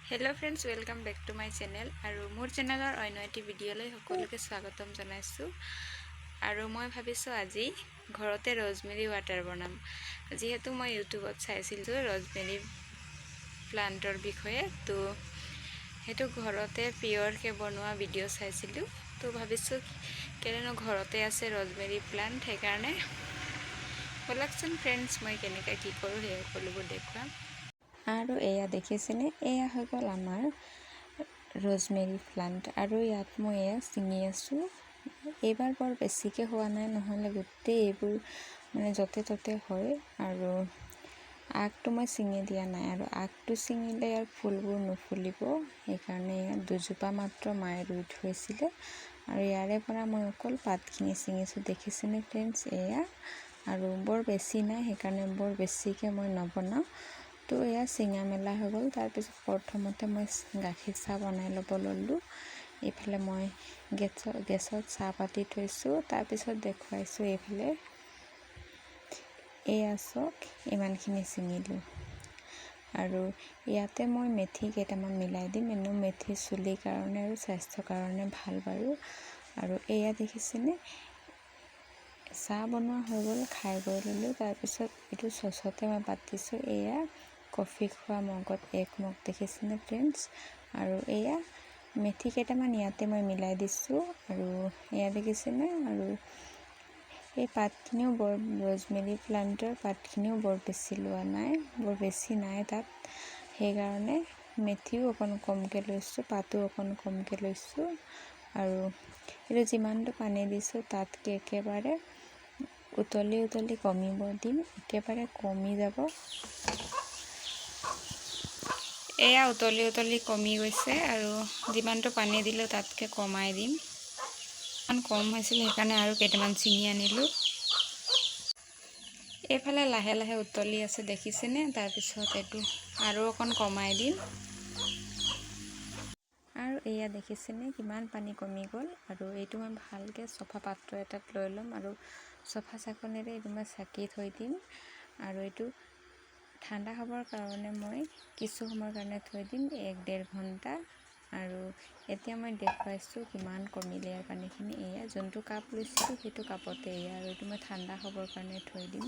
Hello friends welcome back to my channel और मोर चैनलर अन्य एटी भिडिओলৈ সকলোকে স্বাগতম জনাইছো আৰু মই ভাবিছো আজি ঘৰতে ৰজমেৰী ওয়াটাৰ বনাম যেহেতু মই ইউটিউবত চাইছিলো ৰজমেৰী প্লান্টৰ বিষয়ে তো হেতু ঘৰতে পিওৰ কে বনোৱা ভিডিও চাইছিলো তো ভাবিছো কেনেনো ঘৰতে আছে ৰজমেৰী প্লান্ট সেই কাৰণে বলকচোন ফ্ৰেন্ডস মই কেনেকা কি কৰো হে সকলোবোৰ দেখুৱাম আৰু এয়া দেখিছেনে এয়া হৈ গ'ল আমাৰ ৰজমেৰী প্লান্ট আৰু ইয়াত মই এয়া চিঙি আছো এবাৰ বৰ বেছিকে হোৱা নাই নহলে গোটেই এইবোৰ মানে যতে ততে হয় আৰু আগটো মই চিঙি দিয়া নাই আৰু আগটো চিঙিলে ইয়াৰ ফুলবোৰ নুফুলিব এই কাৰণে দুজোপা মাত্ৰ মায়ে ৰুই থৈছিলে আৰু ইয়াৰে পৰা মই অকল পাতখিনি চিঙিছো দেখিছেনে ফ্ৰেন্ডছ এয়া আৰু বৰ বেছি নাই সেই কাৰণে বৰ বেছিকে মই নবনাও তো এয়া চিঙা মেলা হৈ গ'ল তাৰ পিছত প্ৰথমতে মই গাখীৰ চাহ বনাই ল'ব ললো এইফালে মই গেছত চাহ পাতি থৈছো তাৰ পিছত দেখুৱাইছো এইফালে এয়া চক ইমানখিনি চিঙিলো আৰু ইয়াতে মই মেথি কেইটামান মিলাই দিম এনো মেথি চুলিৰ কাৰণে আৰু স্বাস্থ্যৰ কাৰণে ভাল বাৰু আৰু এয়া দেখিছেনে চাহ বনোৱা হৈ গ'ল খাই গৈ ললো তাৰ পিছত এইটো চচতে মই পাতিছো এয়া কফি খোৱা মগত এক মগ দেখিছেনে ফ্ৰেন্ডস আৰু এয়া মেথি কেইটামান ইয়াতে মই মিলাই দিছো আৰু এয়া দেখিছেনে আৰু এই পাতখিনিও বৰ ৰজমেৰী প্লান্টৰ পাতখিনিও বৰ বেছি লোৱা নাই বৰ বেছি নাই তাত সেই কাৰণে মেথিও অকণ কমকে লৈছো পাতো অকণ কমকে লৈছো আৰু এটা যিমানটো পানী দিছো তাতকে একেবাৰে উতলি কমিব দিম একেবাৰে কমি যাব এয়া উতলি কমি গৈছে আৰু যিমানটো পানী দিলো তাতকে কমাই দিম কম হৈছিল সেইকাৰণে আৰু কেইটামান চিঙি আনিলো এইফালে লাহে লাহে উতলি আছে দেখিছেনে তাৰ পিছত এটো আৰু অকণ কমাই দিম আৰু এয়া দেখিছেনে কিমান পানী কমি গ'ল আৰু এইটো মই ভালকে সফা পাত্ৰ এটাত লৈ লম আৰু সফা চাকনেৰে এইটো মই চাকি থৈ দিম আৰু এইটো ঠাণ্ডা হ'বৰ কাৰণে মই কিছু সময়ৰ কাৰণে থৈ দিম 1-1.5 ঘণ্টা আৰু এতিয়া মই দেখুৱাইছো কিমান কমিলে ইয়াৰ পানীখিনি এয়া যোনটো কাপ লৈছিলো সেইটো কাপতে এয়া আৰু এইটো মই ঠাণ্ডা হ'বৰ কাৰণে থৈ দিম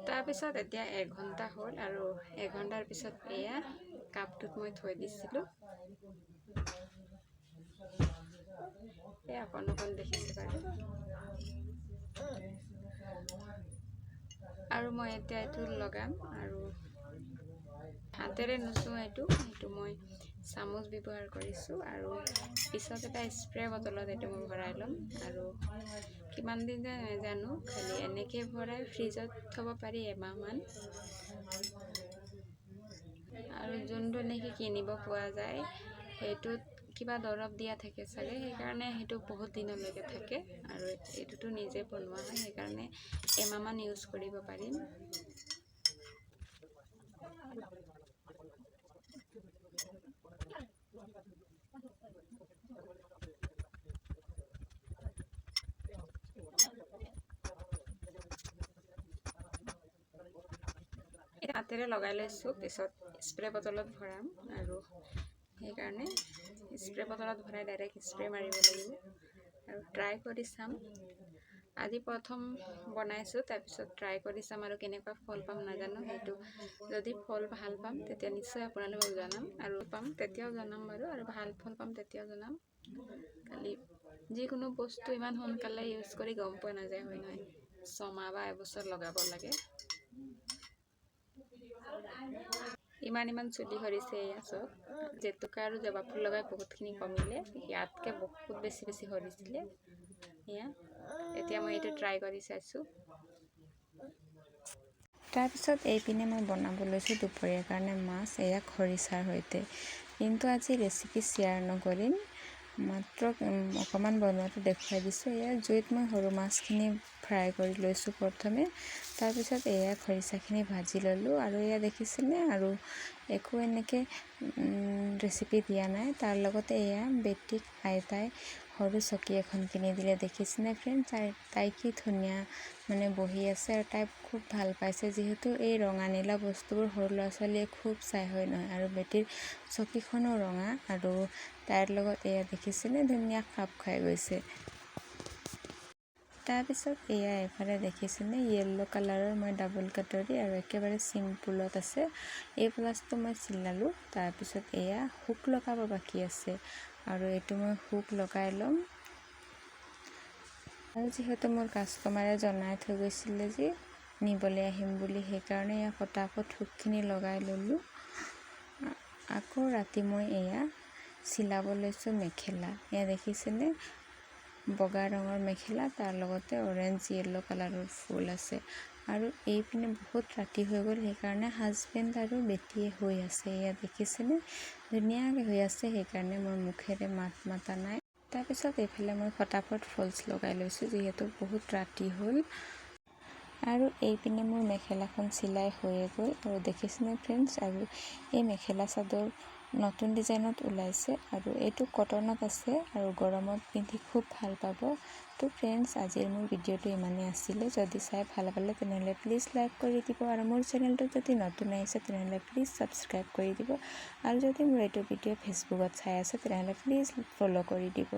তাৰ পিছত এতিয়া 1 ঘণ্টা হ'ল আৰু 1 ঘণ্টাৰ পিছত এয়া কাপটোত মই থৈ দিছিলো এয়া অকণ দেখিছে বাৰু আৰু মই এতিয়া এইটো লগাম আৰু হাতেৰে নুচো এইটো মই চামুচ ব্যৱহাৰ কৰিছো আৰু পিছত এটা স্প্ৰে বটলত এইটো মই ভৰাই লম আৰু কিমান দিন যায় নাজানো খালি এনেকে ভৰাই ফ্ৰিজত থব পাৰি এমাহ মান আৰু যোনটো নেকি কিনিব পোৱা যায় হেতুত কিবা দৰব দিয়া থাকে চাগে সেই কাৰণে হেতু বহুত দিনলৈকে থাকে আৰু এটোটো নিজে বনোৱা হয় সেই কাৰণে এমাহ মান ইউজ কৰিব পাৰিম হাতেৰে লগাই লৈছো পিছত স্প্ৰে বটলত ভৰাম আৰু সেই কাৰণে স্প্ৰে বটলত ভৰাই ডাইৰেক্ট স্প্ৰে মাৰিব লাগিব আৰু ট্ৰাই কৰি চাম আজি প্ৰথম বনাইছো তাৰ পিছত ট্ৰাই কৰি চাম আৰু কেনেকুৱা ফল পাম নাজানো হেতু যদি ফল ভাল পাম তেতিয়া নিশ্চয় আপোনালোকক জনাম আৰু পাম তেতিয়াও জনাম বাৰু আৰু ভাল ফল পাম তেতিয়াও জনাম খালি যিকোনো বস্তু ইমান সোনকালে ইউজ কৰি গম পোৱা নাযায় হয় নহয় 6 মাহ বা এবছৰ লগাব লাগে ইমান চুলি সৰিছে এয়া চব জেতুকা আৰু জবা ফুল লগাই বহুতখিনি কমিলে ইয়াতকে বহুত বেছি সৰিছিলে এয়া এতিয়া মই এটা ট্ৰাই কৰি চাইছো তাৰ পিছত এই পিনে মই বনাব লৈছো দুপৰীয়াৰ কাৰণে মাছ এয়া খৰিচাৰ হৈতে কিন্তু আজি ৰেচিপি শেয়াৰ নকৰিম মাত্ৰ অকমান বনোৱাটো দেখুৱাই দিছো এয়া জুইত মই সৰু মাছখিনি ফ্ৰাই কৰি লৈছো প্ৰথমে তাৰ পিছত এয়া খৰিচাখিনি ভাজি ললো আৰু এয়া দেখিছেনে আৰু একো এনেকে ৰেচিপি দিয়া নাই তাৰ লগতে এয়া বেটিক আইতাই সৰু চকী এখন কিনি দিলে। দেখিছেনে ফ্ৰেণ্ড, তাই কি ধুনীয়া মানে বহি আছে আৰু তাই খুব ভাল পাইছে, যিহেতু এই ৰঙা নীলা বস্তুবোৰ সৰু ল'ৰা ছোৱালীয়ে খুব চাই হয় নহয়। আৰু বেটীৰ চকীখনো ৰঙা আৰু তাইৰ লগত এয়া দেখিছেনে ধুনীয়া খাপ খাই গৈছে। তাৰপিছত এয়া এফালে দেখিছেনে য়েল্ল' কালাৰৰ মই ডাবল কাটৰি আৰু একেবাৰে চিম্পুলত আছে। এই ব্লাউজটো মই চিলালোঁ। তাৰপিছত এয়া হুক লগাব বাকী আছে আৰু এইটো মই হুক লগাই ল'ম। আৰু যিহেতু মোৰ কাষ্টমাৰে জনাই থৈ গৈছিলে যে নিবলৈ আহিম বুলি, সেইকাৰণে এয়া ফটাফট হুকখিনি লগাই ল'লোঁ। আকৌ ৰাতি মই এয়া চিলাব লৈছোঁ মেখেলা। এয়া দেখিছেনে বগা ৰঙৰ মেখেলা, তাৰ লগতে অৰেঞ্জ য়েল্ল' কালাৰৰ ফুল আছে। আৰু এইপিনে বহুত ৰাতি হৈ গ'ল, সেইকাৰণে হাজবেণ্ড আৰু বেটীয়ে হৈ আছে। এয়া দেখিছেনে ধুনীয়াকৈ হৈ আছে, সেইকাৰণে মই মুখেৰে মাত মাতা নাই। তাৰপিছত এইফালে মই ফটাফট ফলছ লগাই লৈছোঁ, যিহেতু বহুত ৰাতি হ'ল। আৰু এইপিনে মোৰ মেখেলাখন চিলাই হৈয়ে গ'ল। আৰু দেখিছেনে ফ্ৰেণ্ডছ, আৰু এই মেখেলা চাদৰ নতুন ডিজাইনত ওলাইছে আৰু এইটো কটনত আছে আৰু গৰমত পিন্ধি খুব ভাল পাব। তো ফ্ৰেণ্ডছ, আজিৰ মোৰ ভিডিঅ'টো ইমানেই আছিলে। যদি চাই ভাল পালে তেনেহ'লে প্লিজ লাইক কৰি দিব আৰু মোৰ চেনেলটো যদি নতুন আহিছে তেনেহ'লে প্লিজ ছাবস্ক্ৰাইব কৰি দিব। আৰু যদি মোৰ এইটো ভিডিঅ' ফেচবুকত চাই আছে তেনেহ'লে প্লিজ ফ'ল' কৰি দিব।